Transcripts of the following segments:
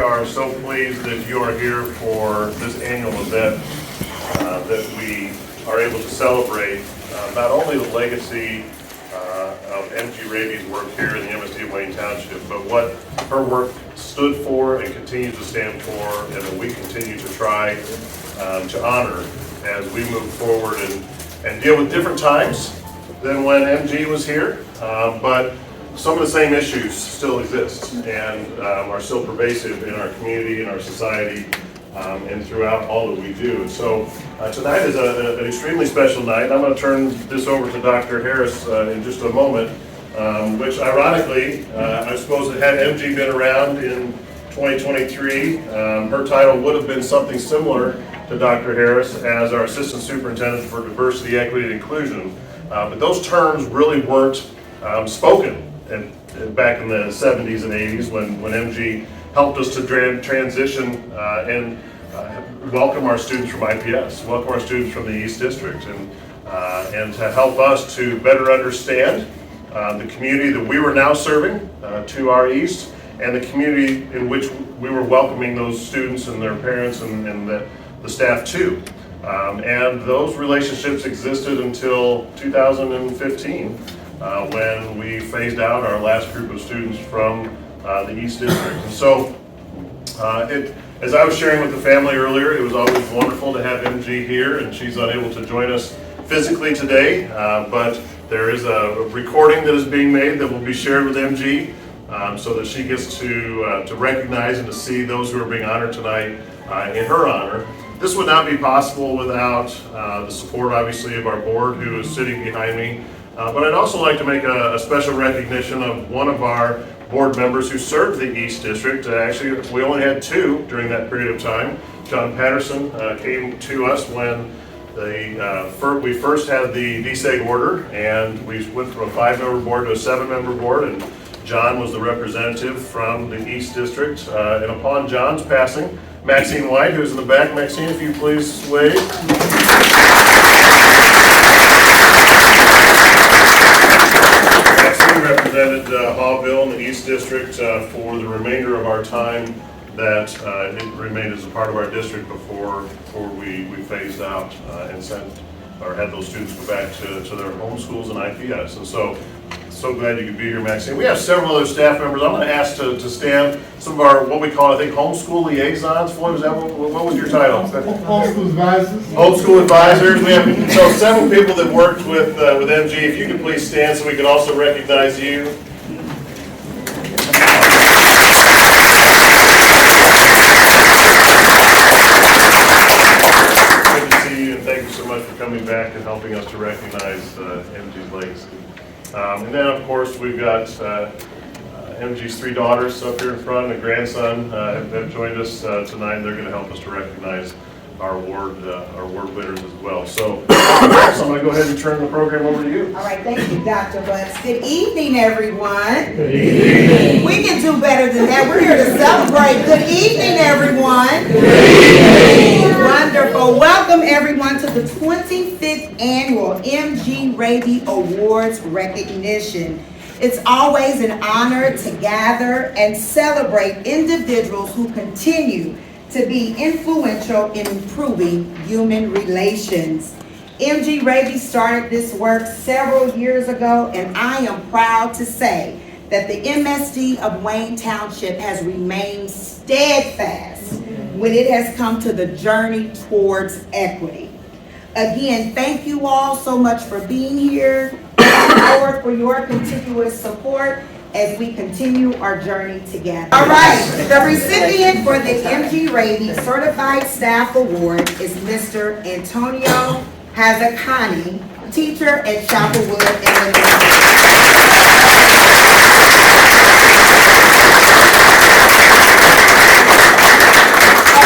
are so pleased that you are here for this annual event that we are able to celebrate not only the legacy of MG Raby's work here in the MSD of Wayne Township, but what her work stood for and continues to stand for, and that we continue to try to honor as we move forward and deal with different times than when MG was here, but some of the same issues still exist and are still pervasive in our community, in our society, and throughout all that we do. And so tonight is an extremely special night. I'm going to turn this over to Dr. Harris in just a moment, which ironically, I suppose had MG been around in 2023, her title would have been something similar to Dr. Harris as our Assistant Superintendent for Diversity, Equity, and Inclusion. But those terms really weren't spoken back in the 70s and 80s when MG helped us to transition and welcome our students from IPS, welcome our students from the East District, and to help us to better understand the community that we were now serving to our east, and the community in which we were welcoming those students and their parents and the staff too. And those relationships existed until 2015 when we phased out our last group of students from the East District. And so, as I was sharing with the family earlier, it was always wonderful to have MG here, and she's unable to join us physically today, but there is a recording that is being made that will be shared with MG so that she gets to recognize and to see those who are being honored tonight in her honor. This would not be possible without the support, obviously, of our board, who is sitting behind me. But I'd also like to make a special recognition of one of our board members who served the East District. Actually, we only had two during that period of time. John Patterson came to us when we first had the DSEG order, and we went from a 5-member board to a 7-member board, and John was the representative from the East District. And upon John's passing, Maxine White, who's in the back. Maxine, if you please wave. Represented Hallville in the East District for the remainder of our time that it remained as a part of our district before we phased out and sent or had those students go back to their home schools and IPS. And so glad you could be here, Maxine. We have several other staff members. I'm going to ask to stand some of our, what we call, I think, homeschool liaisons. Floyd, was that what was your title? Homeschool advisors. Homeschool advisors. We have several people that worked with MG. If you could please stand so we can also recognize you. Good to see you, and thank you so much for coming back and helping us to recognize MG's legacy. And then, of course, we've got MG's 3 daughters up here in front, and a grandson have joined us tonight. They're going to help us to recognize our award winners as well. So I'm going to go ahead and turn the program over to you. All right, thank you, Dr. Butts. Good evening, everyone. Good evening. We can do better than that. We're here to celebrate. Good evening, everyone. Good evening. Wonderful. Welcome, everyone, to the 25th Annual MG Raby Awards Recognition. It's always an honor to gather and celebrate individuals who continue to be influential in improving human relations. MG Raby started this work several years ago, and I am proud to say that the MSD of Wayne Township has remained steadfast when it has come to the journey towards equity. Again, thank you all so much for being here. Thank you, Lord, for your continuous support as we continue our journey together. All right, the recipient for the MG Raby Certified Staff Award is Mr. Antonio Hazakani, teacher at Chapelwood Elementary.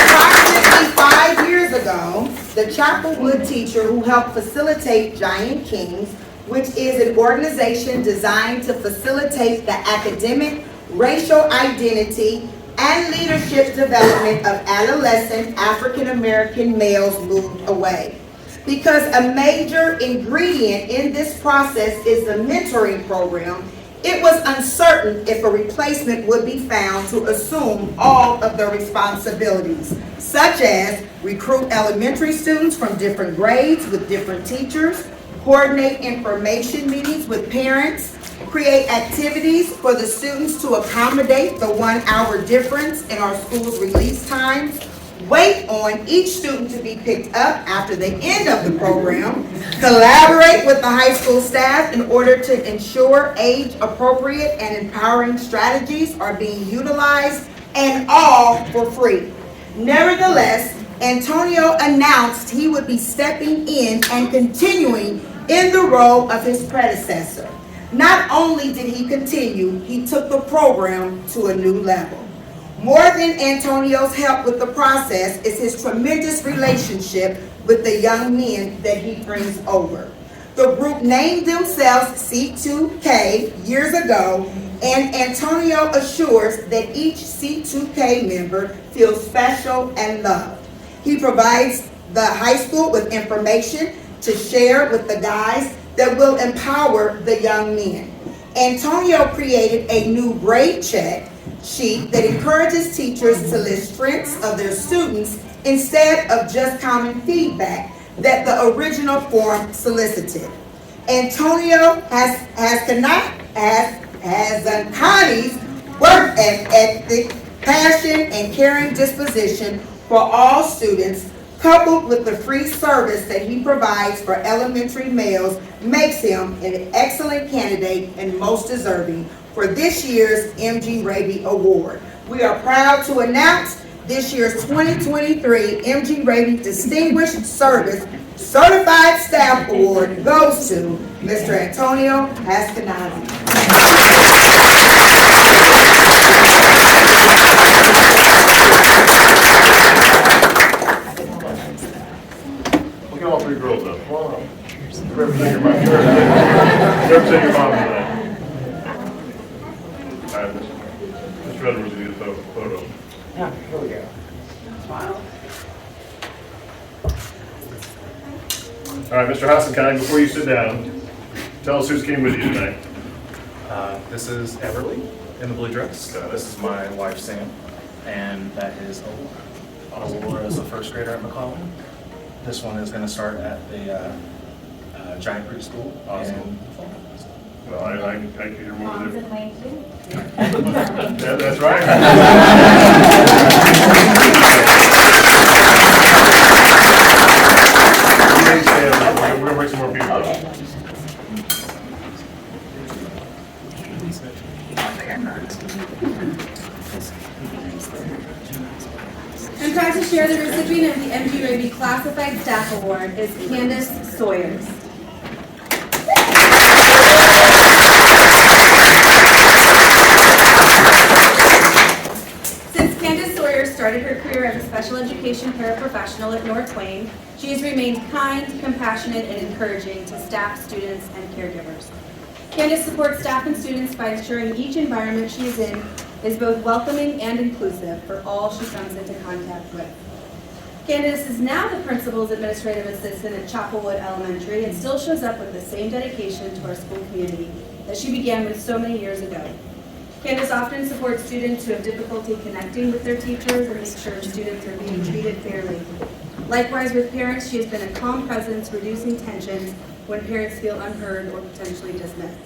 Approximately 5 years ago, the Chapelwood teacher who helped facilitate Giant Kings, which is an organization designed to facilitate the academic, racial identity, and leadership development of adolescent African American males, moved away. Because a major ingredient in this process is the mentoring program, It was uncertain if a replacement would be found to assume all of the responsibilities, such as recruit elementary students from different grades with different teachers, coordinate information meetings with parents, create activities for the students to accommodate the 1 hour difference in our school's release times, wait on each student to be picked up after the end of the program, collaborate with the high school staff in order to ensure age-appropriate and empowering strategies are being utilized, and all for free. Nevertheless, Antonio announced he would be stepping in and continuing in the role of his predecessor. Not only did he continue, he took the program to a new level. More than Antonio's help with the process is his tremendous relationship with the young men that he brings over. The group named themselves C2K years ago, and Antonio assures that each C2K member feels special and loved. He provides the high school with information to share with the guys that will empower the young men. Antonio created a new grade check sheet that encourages teachers to list strengths of their students instead of just common feedback that the original form solicited. Antonio has Connie's work ethic, passion, and caring disposition for all students, coupled with the free service that he provides for elementary males, makes him an excellent candidate and most deserving for this year's MG Raby Award. We are proud to announce this year's 2023 MG Raby Distinguished Service Certified Staff Award goes to Mr. Antonio Askenazi. Look at all three girls up. Come on up. Represent your mom. Represent your mom today. All right, Mr. Edwards, you need a photo. Yeah, here we go. Smile. All right, Mr. Hassankine, before you sit down, tell us who's came with you tonight. This is Everly in the blue dress. This is my wife, Sam. And that is Aurora. Aurora is a first grader at McClellan. This one is going to start at the Giant Creek School. Awesome. Well, I can hear more Mom's than in Wayne too. Yeah, that's right. We're going to bring some more people up. I'm proud to share the recipient of the MG Raby Classified Staff Award is Candace Sawyers. Since Candace Sawyers started her career as a special education paraprofessional at North Wayne, she has remained kind, compassionate, and encouraging to staff, students, and caregivers. Candace supports staff and students by ensuring each environment she is in is both welcoming and inclusive for all she comes into contact with. Candace is now the principal's administrative assistant at Chapelwood Elementary and still shows up with the same dedication to our school community that she began with so many years ago. Candace often supports students who have difficulty connecting with their teachers and makes sure students are being treated fairly. Likewise, with parents, she has been a calm presence, reducing tensions when parents feel unheard or potentially dismissed.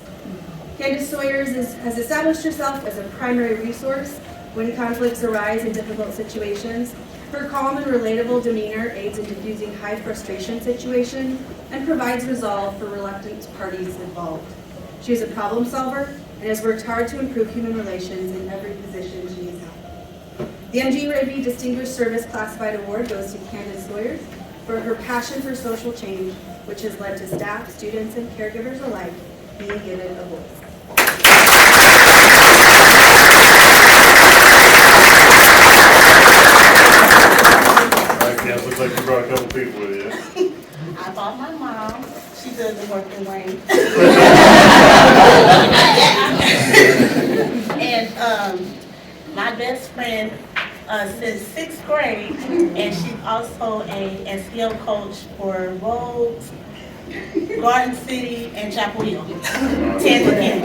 Candace Sawyers has established herself as a primary resource when conflicts arise in difficult situations. Her calm and relatable demeanor aids in diffusing high frustration situations and provides resolve for reluctant parties involved. She is a problem solver and has worked hard to improve human relations in every position she has held. The MG Raby Distinguished Service Classified Award goes to Candace Sawyers for her passion for social change, which has led to staff, students, and caregivers alike being given a voice. Looks like you brought a couple people with you. I bought my mom. She doesn't work in Wayne. And my best friend since 6th grade, and she's also a SEL coach for Rhodes, Garden City, and Chapel Hill. 10 to 10.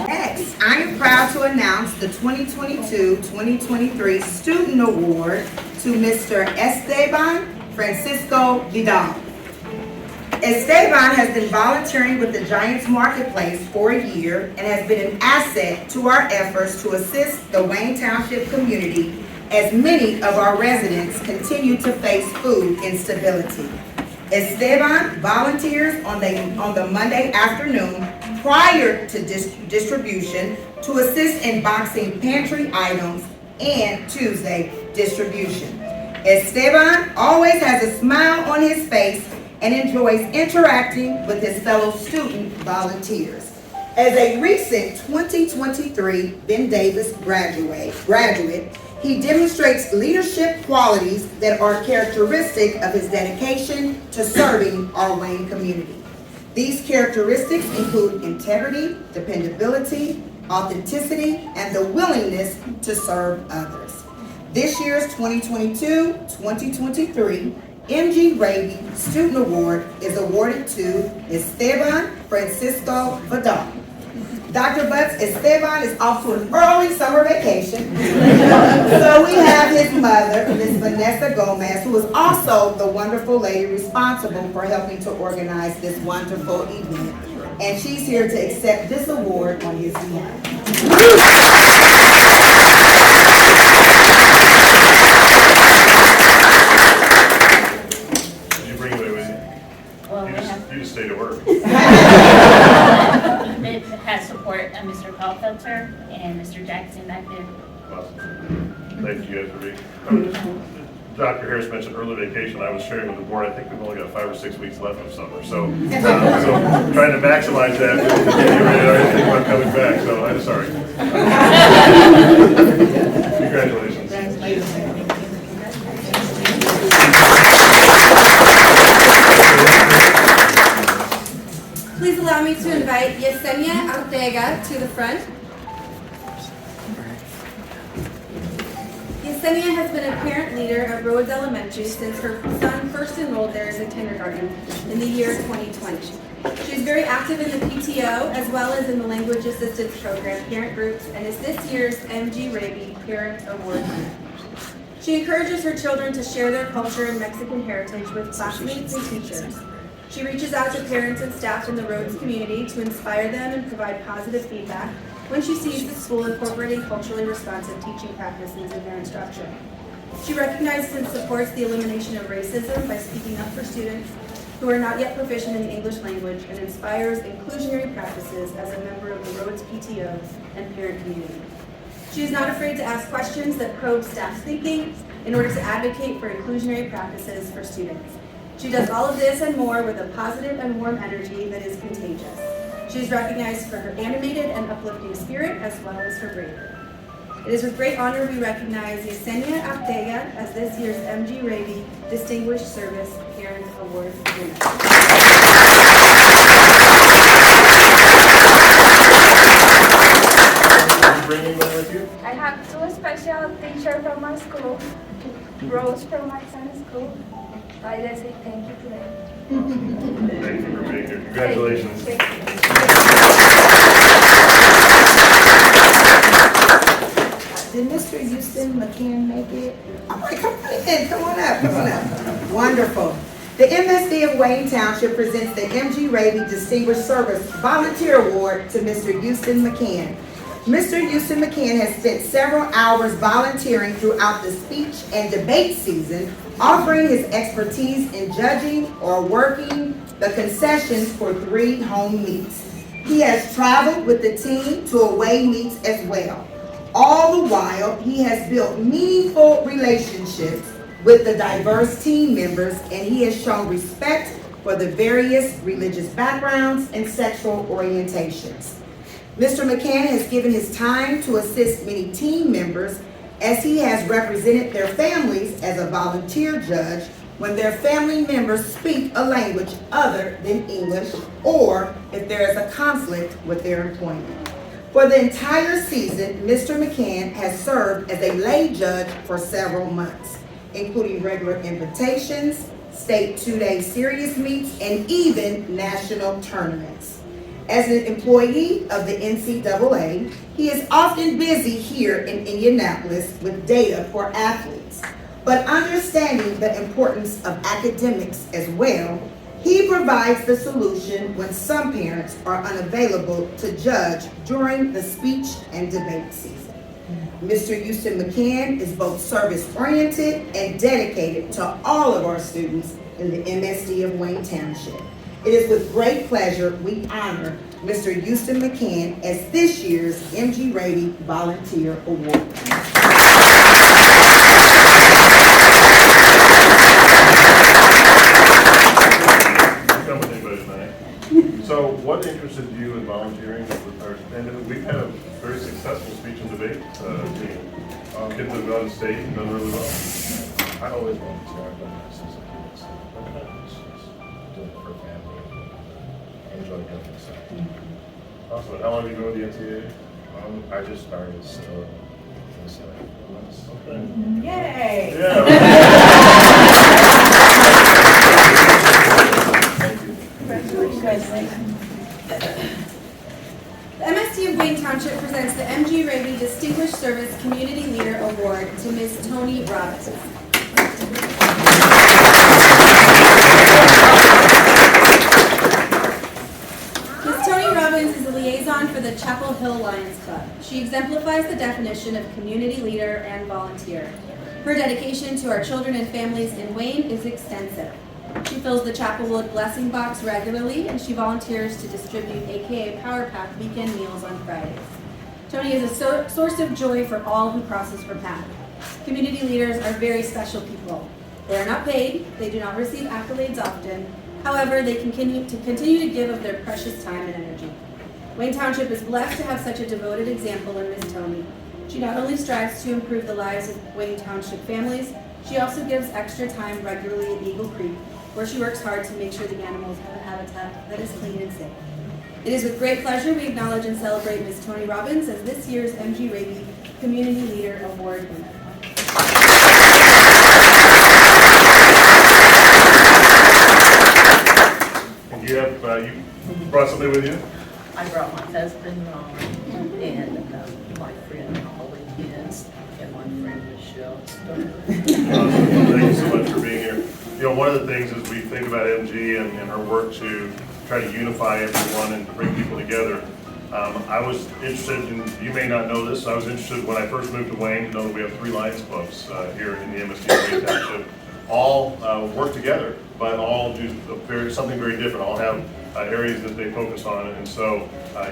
Next, I am proud to announce the 2022-2023 Student Award to Mr. Esteban Francisco Vidal. Esteban has been volunteering with the Giants Marketplace for a year and has been an asset to our efforts to assist the Wayne Township community as many of our residents continue to face food instability. Esteban volunteers on the Monday afternoon prior to distribution to assist in boxing pantry items and Tuesday distribution. Esteban always has a smile on his face and enjoys interacting with his fellow student volunteers. As a recent 2023 Ben Davis graduate, he demonstrates leadership qualities that are characteristic of his dedication to serving our Wayne community. These characteristics include integrity, dependability, authenticity, and the willingness to serve others. This year's 2022-2023 MG Raby Student Award is awarded to Esteban Francisco Vidal. Dr. Butts, Esteban is off to an early summer vacation. So we have his mother, Ms. Vanessa Gomez, who is also the wonderful lady responsible for helping to organize this wonderful event. And she's here to accept this award on his behalf. You just stay to work. It has support of Mr. Paulfelter and Mr. Jackson back there. Awesome. Thank you guys for being. Dr. Harris mentioned early vacation. I was sharing with the board. I think we've only got 5 or 6 weeks left of summer, so trying to maximize that. Get ready to think about coming back. So I'm sorry. Congratulations. Please allow me to invite Yesenia Ortega to the front. Yesenia has been a parent leader at Rhodes Elementary since her son first enrolled there as a kindergarten in the year 2020. She is very active in the PTO as well as in the Language Assistance Program parent groups and is this year's MG Raby Parent Award winner. She encourages her children to share their culture and Mexican heritage with classmates and teachers. She reaches out to parents and staff in the Rhodes community to inspire them and provide positive feedback when she sees the school incorporating culturally responsive teaching practices in their instruction. She recognizes and supports the elimination of racism by speaking up for students who are not yet proficient in the English language and inspires inclusionary practices as a member of the Rhodes PTO and parent community. She is not afraid to ask questions that probe staff's thinking in order to advocate for inclusionary practices for students. She does all of this and more with a positive and warm energy that is contagious. She is recognized for her animated and uplifting spirit as well as her bravery. It is with great honor we recognize Yesenia Ortega as this year's MG Raby Distinguished Service Parent Award winner. Are you bringing one with you? I have 2 special teachers from my school, Rose from my son's school. I just say thank you to them. Thank you for being here. Congratulations. Thank you. Did Mr. Houston McCann make it? All right, come on in, come on up. Wonderful. The MSD of Wayne Township presents the MG Raby Distinguished Service Volunteer Award to Mr. Houston McCann. Mr. Houston McCann has spent several hours volunteering throughout the speech and debate season, offering his expertise in judging or working the concessions for 3 home meets. He has traveled with the team to away meets as well. All the while, he has built meaningful relationships with the diverse team members, and he has shown respect for the various religious backgrounds and sexual orientations. Mr. McCann has given his time to assist many team members as he has represented their families as a volunteer judge when their family members speak a language other than English or if there is a conflict with their employment. For the entire season, Mr. McCann has served as a lay judge for several months, including regular invitations, state two-day serious meets, and even national tournaments. As an employee of the NCAA, he is often busy here in Indianapolis with data for athletes. But understanding the importance of academics as well, he provides the solution when some parents are unavailable to judge during the speech and debate season. Mr. Houston McCann is both service-oriented and dedicated to all of our students in the MSD of Wayne Township. It is with great pleasure we honor Mr. Houston McCann as this year's MG Raby Volunteer Award. Come with anybody tonight. So what interested you in volunteering? And we've had a very successful speech and debate team. Kids have gone state and done really well. I always wanted to. I've done this since a kid. So it's just doing it for family. I enjoy doing it. So. Awesome. How long have you been with the NCAA? I just started still this months. Okay. Yay! Yeah. Thank you. Congratulations. The MSD of Wayne Township presents the MG Raby Distinguished Service Community Leader Award to Ms. Tony Robbins. Ms. Tony Robbins is a liaison for the Chapel Hill Lions Club. She exemplifies the definition of community leader and volunteer. Her dedication to our children and families in Wayne is extensive. She fills the Chapelwood Blessing Box regularly, and she volunteers to distribute AKA Power Pack weekend meals on Fridays. Tony is a source of joy for all who crosses her path. Community leaders are very special people. They are not paid, they do not receive accolades often. However, they continue to give of their precious time and energy. Wayne Township is blessed to have such a devoted example in Ms. Tony. She not only strives to improve the lives of Wayne Township families, she also gives extra time regularly at Eagle Creek, where she works hard to make sure the animals have a habitat that is clean and safe. It is with great pleasure we acknowledge and celebrate Ms. Tony Robbins as this year's MG Raby Community Leader Award winner. And you brought something with you? I brought my husband Ron and my friend Holly Hens and my friend Michelle. Thank you so much for being here. You know, one of the things as we think about MG and her work to try to unify everyone and to bring people together, I was interested in, you may not know this, I was interested when I first moved to Wayne to know that we have 3 Lions clubs here in the MSD of Wayne Township. All work together, but all do something very different. All have areas that they focus on, and so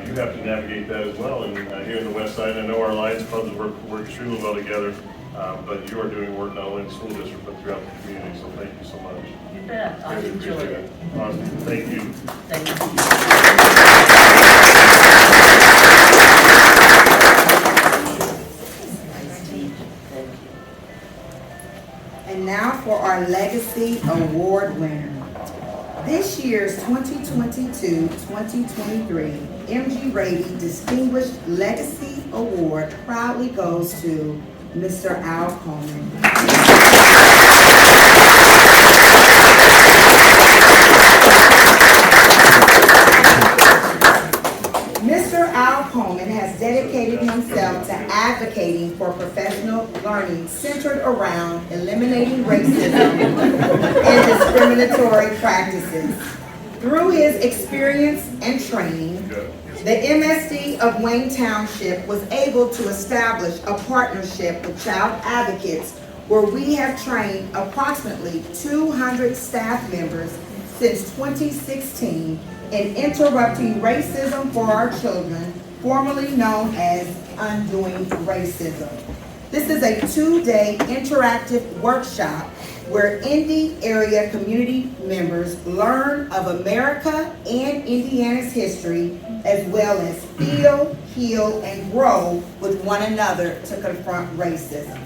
you have to navigate that as well. And here in the West Side, I know our Lions clubs work extremely well together, but you are doing work not only in the school district but throughout the community. So thank you so much. You bet. I enjoyed it. Awesome. Thank you. Thank you. And now for our Legacy Award winner. This year's 2022-2023 MG Raby Distinguished Legacy Award proudly goes to Mr. Al Coleman. Mr. Al Coleman has dedicated himself to advocating for professional learning centered around eliminating racism and discriminatory practices. Through his experience and training, the MSD of Wayne Township was able to establish a partnership with child advocates where we have trained approximately 200 staff members since 2016 in interrupting racism for our children, formerly known as Undoing Racism. This is a 2-day interactive workshop where Indy area community members learn of America and Indiana's history, as well as feel, heal, and grow with one another to confront racism.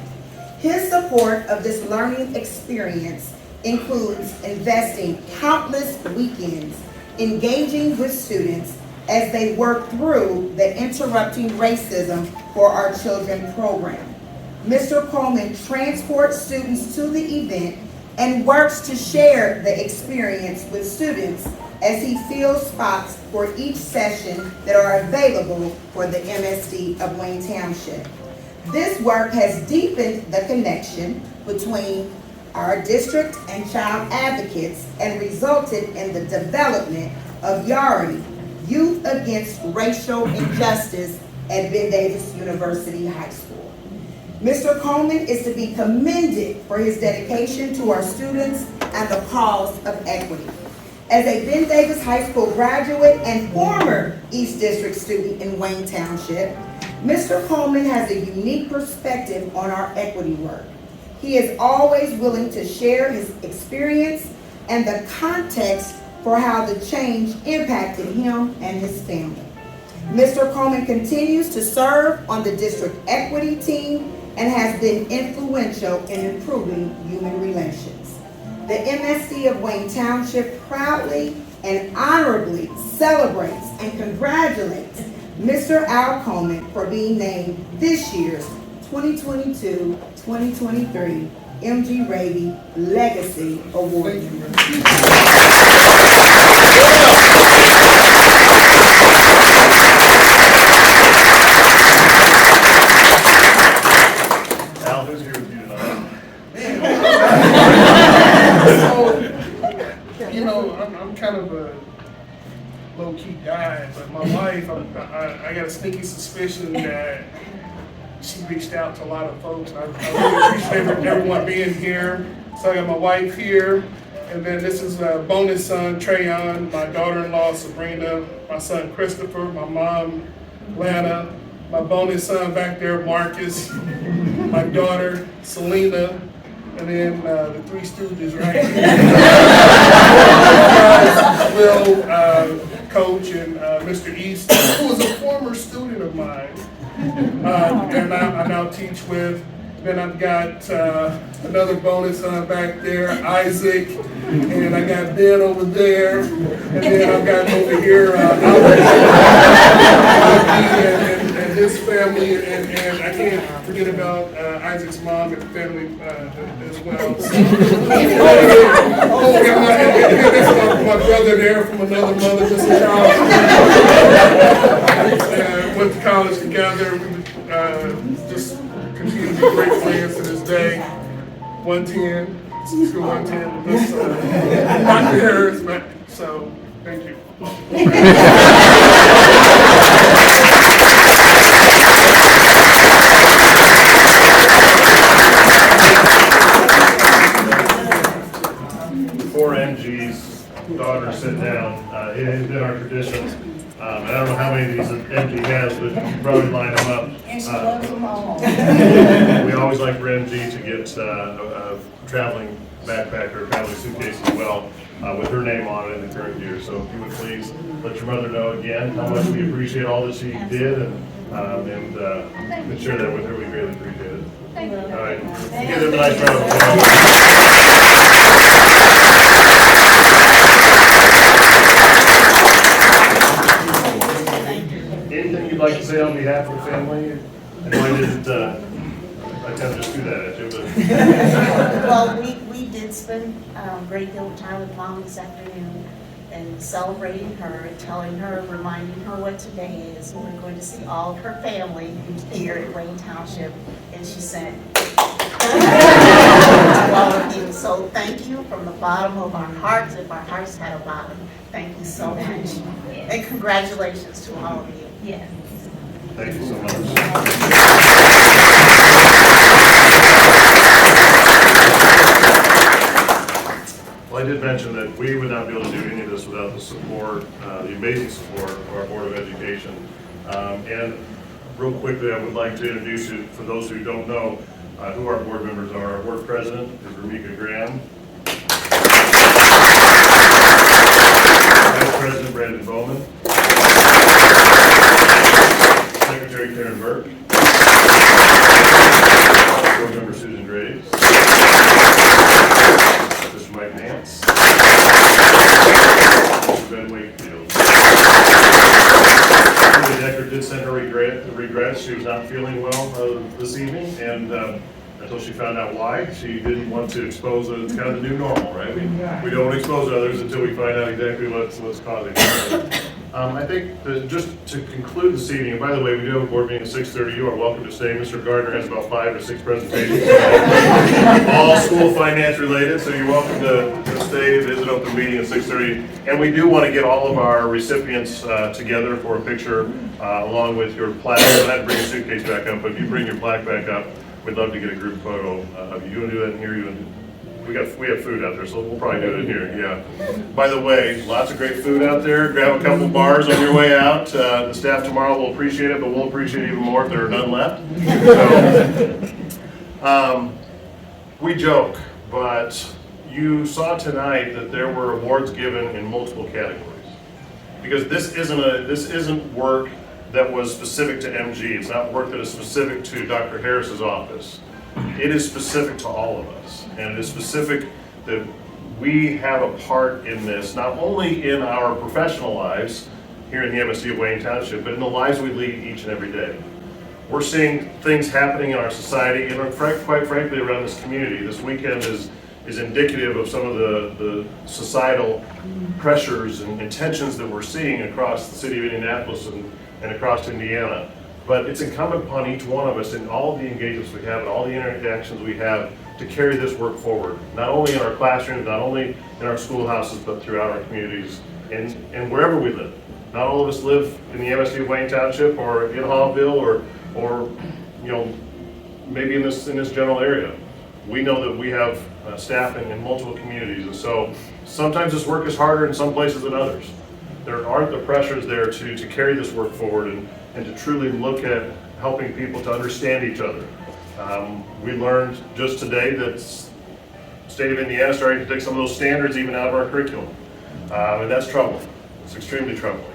His support of this learning experience includes investing countless weekends engaging with students as they work through the Interrupting Racism for Our Children program. Mr. Coleman transports students to the event and works to share the experience with students as he fills spots for each session that are available for the MSD of Wayne Township. This work has deepened the connection between our district and child advocates and resulted in the development of YARI, Youth Against Racial Injustice at Ben Davis University High School. Mr. Coleman is to be commended for his dedication to our students and the cause of equity. As a Ben Davis High School graduate and former East District student in Wayne Township, Mr. Coleman has a unique perspective on our equity work. He is always willing to share his experience and the context for how the change impacted him and his family. Mr. Coleman continues to serve on the district equity team and has been influential in improving human relations. The MSD of Wayne Township proudly and honorably celebrates and congratulates Mr. Al Coleman for being named this year's 2022-2023 MG Raby Legacy Award winner. Al, who's here with you tonight? So, you know, I'm kind of a low-key guy, but my wife, I got a sneaky suspicion that she reached out to a lot of folks. I really appreciate everyone being here. So I got my wife here, and then this is a bonus son, Trayon, my daughter-in-law, Sabrina, my son, Christopher, my mom, Lana, my bonus son back there, Marcus, my daughter, Selena, and then the three stooges right here. Will, Coach, and Mr. East, who was a former student of mine, and I now teach with. Then I've got another bonus son back there, Isaac, and I got Ben over there, and then I've got over here Albert, and his family, and I can't forget about Isaac's mom and family as well. So, that's my brother there from another mother, just a child. Went to college together. Just continue to be great friends to this day. 110, school 110 with this Dr. Harris, so thank you. Before MG's daughter sit down, it has been our tradition. I don't know how many of these MG has, but you probably line them up. And she loves them all. We always like for MG to get a traveling backpack or a traveling suitcase as well, with her name on it in the current year. So if you would please let your mother know again how much we appreciate all that she did, and share that with her. We greatly appreciate it. Thank you. All right, give them a nice round of applause. Anything you'd like to say on behalf of the family? I know I didn't, I kind of just threw that at you, but. Well, we did spend a great deal of time with Mom this afternoon and celebrating her and telling her, reminding her what today is. We're going to see all of her family here at Wayne Township, and she sent to all of you. So thank you from the bottom of our hearts, if our hearts had a bottom. Thank you so much. And congratulations to all of you. Yes. Thank you so much. Well, I did mention that we would not be able to do any of this without the support, the amazing support of our Board of Education. And real quickly, I would like to introduce you, for those who don't know, who our board members are. Our board president is Ramika Graham. Vice President Brandon Bowman. Secretary Karen Burke. Board member Susan Graves. Mr. Mike Nance. Mr. Ben Wakefield. regrets. She was not feeling well this evening, and until she found out why, she didn't want to expose it. It's kind of the new normal, right? We don't expose others until we find out exactly what's causing it. I think that just to conclude this evening, and by the way, we do have a board meeting at 6:30. You are welcome to stay. Mr. Gardner has about 5 or 6 presentations, all school finance related, so you're welcome to stay. It is an open meeting at 6:30. And we do want to get all of our recipients together for a picture along with your plaque. You don't have to bring your suitcase back up, but if you bring your plaque back up, we'd love to get a group photo of you. You want to do that in here? We have food out there, so we'll probably do it in here, yeah. By the way, lots of great food out there. Grab a couple bars on your way out. The staff tomorrow will appreciate it, but we'll appreciate it even more if there are none left. So, we joke, but you saw tonight that there were awards given in multiple categories. Because this isn't work that was specific to MG. It's not work that is specific to Dr. Harris's office. It is specific to all of us, and it is specific that we have a part in this, not only in our professional lives here in the MSD of Wayne Township, but in the lives we lead each and every day. We're seeing things happening in our society, and quite frankly around this community. This weekend is indicative of some of the societal pressures and tensions that we're seeing across the city of Indianapolis and across Indiana. But it's incumbent upon each one of us in all of the engagements we have and all the interactions we have to carry this work forward, not only in our classrooms, not only in our schoolhouses, but throughout our communities and wherever we live. Not all of us live in the MSD of Wayne Township or in Hallville or you know, maybe in this general area. We know that we have staff in multiple communities, and so sometimes this work is harder in some places than others. There aren't the pressures there to carry this work forward and to truly look at helping people to understand each other. We learned just today that the state of Indiana is starting to take some of those standards even out of our curriculum. And that's troubling. It's extremely troubling.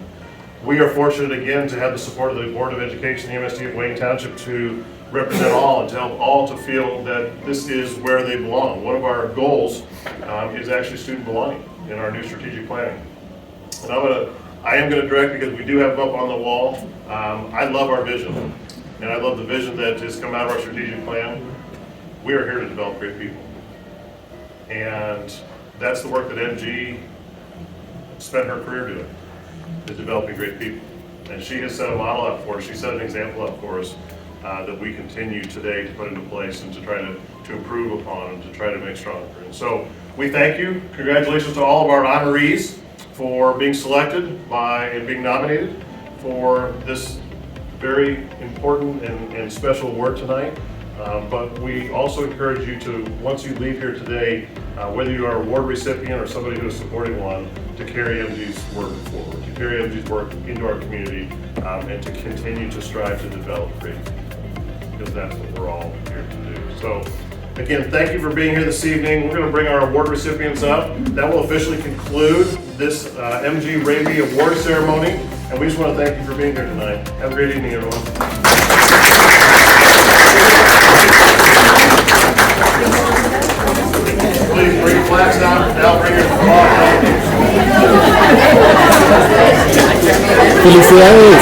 We are fortunate again to have the support of the Board of Education, the MSD of Wayne Township, to represent all and to help all to feel that this is where they belong. One of our goals is actually student belonging in our new strategic planning. And I am going to direct, because we do have them up on the wall. I love our vision, and I love the vision that has come out of our strategic plan. We are here to develop great people, and that's the work that MG spent her career doing, is developing great people. And she has set a model up for us. She set an example up for us that we continue today to put into place and to try to improve upon and to try to make stronger. And so we thank you. Congratulations to all of our honorees for being selected and being nominated for this very important and special award tonight. But we also encourage you to, once you leave here today, whether you are a award recipient or somebody who is supporting one, to carry MG's work forward, to carry MG's work into our community, and to continue to strive to develop great people, because that's what we're all here to do. So, again, thank you for being here this evening. We're going to bring our award recipients up. That will officially conclude this MG Raby Award Ceremony, and we just want to thank you for being here tonight. Have a great evening, everyone. Please bring your flags down. Now bring your ¡Felicidades!